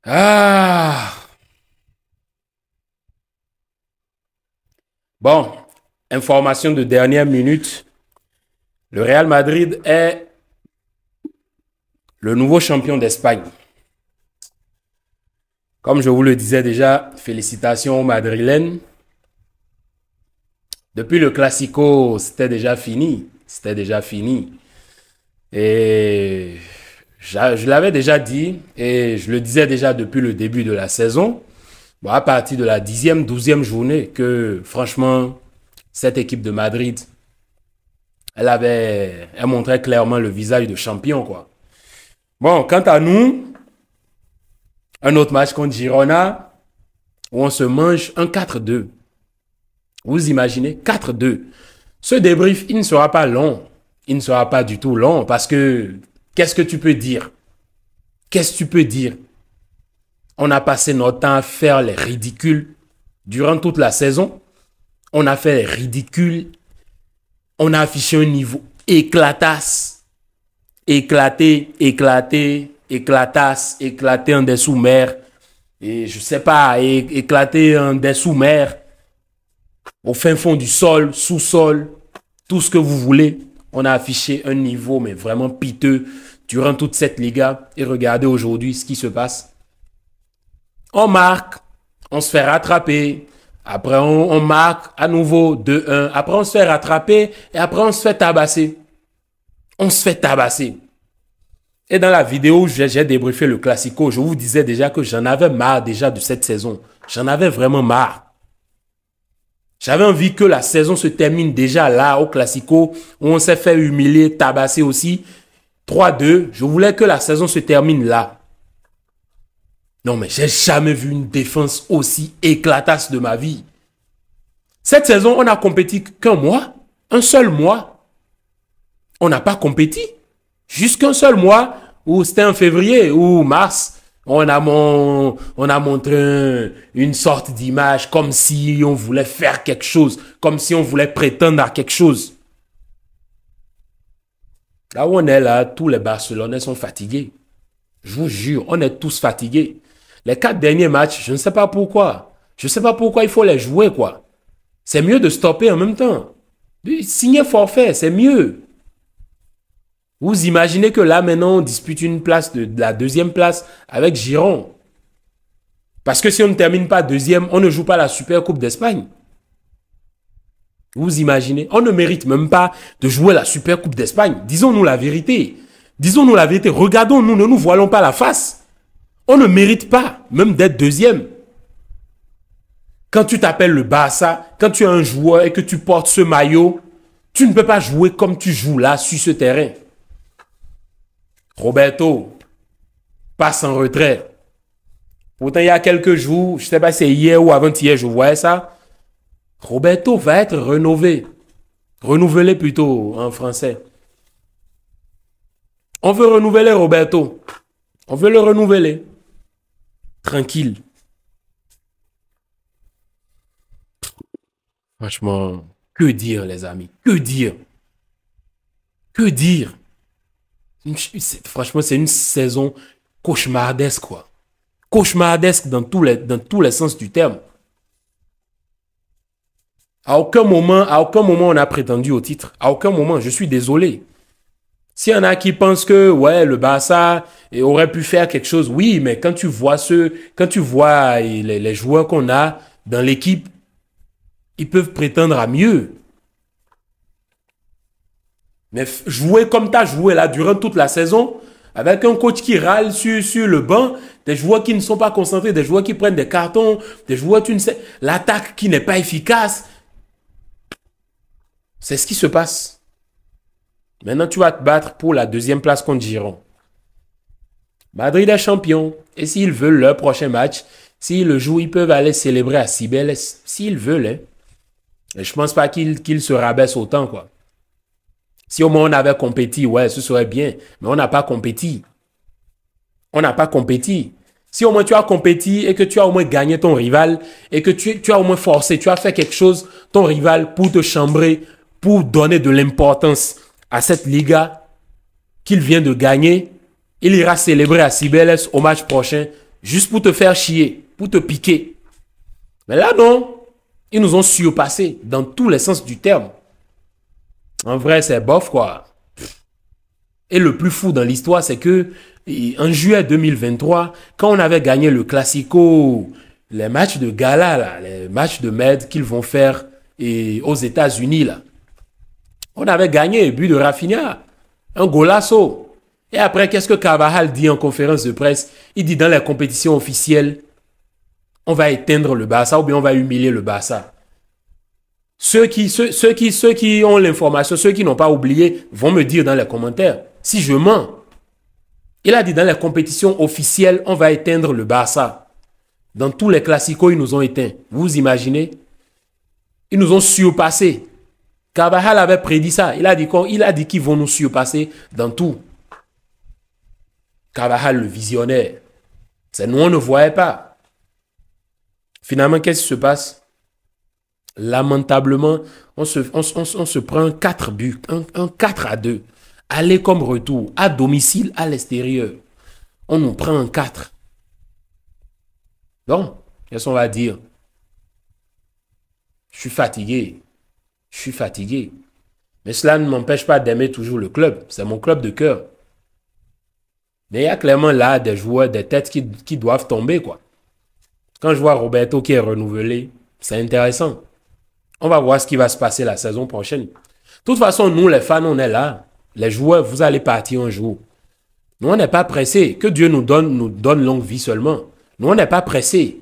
Ah. Bon, information de dernière minute. Le Real Madrid est le nouveau champion d'Espagne. Comme je vous le disais déjà, félicitations aux Madrilènes. Depuis le Classico, c'était déjà fini. C'était déjà fini. Et je l'avais déjà dit et je le disais déjà depuis le début de la saison. Bon, à partir de la 10e, 12e journée, que franchement, cette équipe de Madrid, elle montrait clairement le visage de champion, quoi. Bon, quant à nous, un autre match contre Girona, où on se mange un 4-2. Vous imaginez, 4-2. Ce débrief, il ne sera pas long. Il ne sera pas du tout long parce que, qu'est-ce que tu peux dire? Qu'est-ce que tu peux dire? On a passé notre temps à faire les ridicules durant toute la saison. On a fait les ridicules. On a affiché un niveau éclatasse. Éclaté, éclaté, éclatasse, éclaté en des sous-mers. Et je sais pas, éclaté en des sous-mers. Au fin fond du sol, sous-sol, tout ce que vous voulez. On a affiché un niveau, mais vraiment piteux durant toute cette Liga. Et regardez aujourd'hui ce qui se passe. On marque, on se fait rattraper. Après, on marque à nouveau 2-1. Après, on se fait rattraper. Et après, on se fait tabasser. On se fait tabasser. Et dans la vidéo où j'ai débriefé le Classico, je vous disais déjà que j'en avais marre déjà de cette saison. J'en avais vraiment marre. J'avais envie que la saison se termine déjà là, au Classico, où on s'est fait humilier, tabasser aussi. 3-2, je voulais que la saison se termine là. Non, mais j'ai jamais vu une défense aussi éclatasse de ma vie. Cette saison, on a compéti qu'un mois, un seul mois. On n'a pas compéti. Juste qu'un seul mois, ou c'était en février ou mars. On a montré une sorte d'image comme si on voulait faire quelque chose, comme si on voulait prétendre à quelque chose. Là où on est là, tous les Barcelonais sont fatigués. Je vous jure, on est tous fatigués. Les 4 derniers matchs, je ne sais pas pourquoi. Je ne sais pas pourquoi il faut les jouer, quoi. C'est mieux de stopper en même temps. Signer forfait, c'est mieux. Vous imaginez que là, maintenant, on dispute une place de la deuxième place avec Giron. Parce que si on ne termine pas deuxième, on ne joue pas la Super Coupe d'Espagne. Vous imaginez? On ne mérite même pas de jouer la Super Coupe d'Espagne. Disons-nous la vérité. Disons-nous la vérité. Regardons-nous, ne nous voilons pas la face. On ne mérite pas même d'être deuxième. Quand tu t'appelles le Barça, quand tu es un joueur et que tu portes ce maillot, tu ne peux pas jouer comme tu joues là, sur ce terrain. Roberto passe en retrait. Pourtant, il y a quelques jours, je ne sais pas si c'est hier ou avant-hier, je voyais ça. Roberto va être rénové. Renouvelé plutôt en français. On veut renouveler Roberto. On veut le renouveler. Tranquille. Franchement, que dire les amis? Que dire? Que dire? Franchement, c'est une saison cauchemardesque, quoi. Cauchemardesque dans tous les sens du terme. À aucun moment on a prétendu au titre. À aucun moment, je suis désolé. S'il y en a qui pensent que ouais, le Barça aurait pu faire quelque chose, oui, mais quand tu vois les joueurs qu'on a dans l'équipe, ils peuvent prétendre à mieux. Mais jouer comme tu as joué là durant toute la saison, avec un coach qui râle sur le banc, des joueurs qui ne sont pas concentrés, des joueurs qui prennent des cartons, des joueurs, tu ne sais, l'attaque qui n'est pas efficace. C'est ce qui se passe. Maintenant, tu vas te battre pour la deuxième place contre Giron. Madrid est champion. Et s'ils veulent leur prochain match, s'ils le jouent, ils peuvent aller célébrer à Cibeles. S'ils veulent. Hein. Et je ne pense pas qu'ils se rabaissent autant, quoi. Si au moins on avait compéti, ouais, ce serait bien. Mais on n'a pas compéti. On n'a pas compéti. Si au moins tu as compéti et que tu as au moins gagné ton rival et que tu as au moins forcé, tu as fait quelque chose, ton rival, pour te chambrer, pour donner de l'importance à cette Liga, qu'il vient de gagner, il ira célébrer à Cibeles au match prochain, juste pour te faire chier, pour te piquer. Mais là, non. Ils nous ont surpassés dans tous les sens du terme. En vrai, c'est bof, quoi. Et le plus fou dans l'histoire, c'est que en juillet 2023, quand on avait gagné le Classico, les matchs de gala, là, les matchs de med qu'ils vont faire aux États-Unis, là, on avait gagné, but de Rafinha, un golasso. Et après, qu'est-ce que Carvajal dit en conférence de presse? Il dit dans les compétitions officielles, on va éteindre le Barça ou bien on va humilier le Barça. Ceux qui ont l'information, ceux qui n'ont pas oublié, vont me dire dans les commentaires si je mens. Il a dit dans les compétitions officielles, on va éteindre le Barça. Dans tous les classicos, ils nous ont éteints. Vous imaginez? Ils nous ont surpassés. Carvajal avait prédit ça. Il a dit qu'ils vont nous surpasser dans tout. Carvajal, le visionnaire. C'est nous, on ne voyait pas. Finalement, qu'est-ce qui se passe? Lamentablement, on se prend 4 buts, un 4-2. Aller comme retour, à domicile, à l'extérieur. On nous prend un 4. Donc, qu'est-ce qu'on va dire? Je suis fatigué. Je suis fatigué. Mais cela ne m'empêche pas d'aimer toujours le club. C'est mon club de cœur. Mais il y a clairement là des joueurs, des têtes qui doivent tomber, quoi. Quand je vois Roberto qui est renouvelé, c'est intéressant. On va voir ce qui va se passer la saison prochaine. De toute façon, nous, les fans, on est là. Les joueurs, vous allez partir un jour. Nous, on n'est pas pressés. Que Dieu nous donne longue vie seulement. Nous, on n'est pas pressés.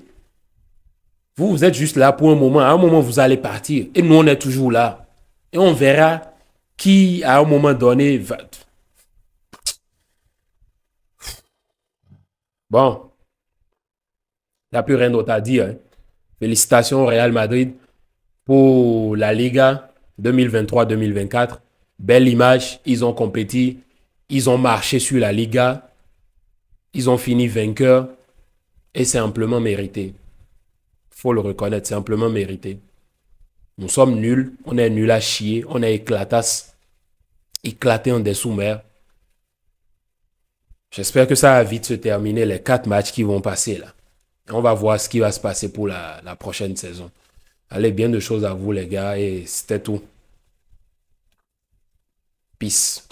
Vous êtes juste là pour un moment. À un moment, vous allez partir. Et nous, on est toujours là. Et on verra qui, à un moment donné, va... Bon. Il n'y a plus rien d'autre à dire. Hein. Félicitations au Real Madrid pour la Liga 2023-2024. Belle image. Ils ont compétit. Ils ont marché sur la Liga. Ils ont fini vainqueurs. Et c'est amplement mérité. Faut le reconnaître, c'est amplement mérité. Nous sommes nuls. On est nuls à chier. On est éclatasse. Éclaté en dessous-mer. J'espère que ça va vite se terminer, les 4 matchs qui vont passer là. On va voir ce qui va se passer pour la prochaine saison. Allez, bien de choses à vous les gars et c'était tout. Peace.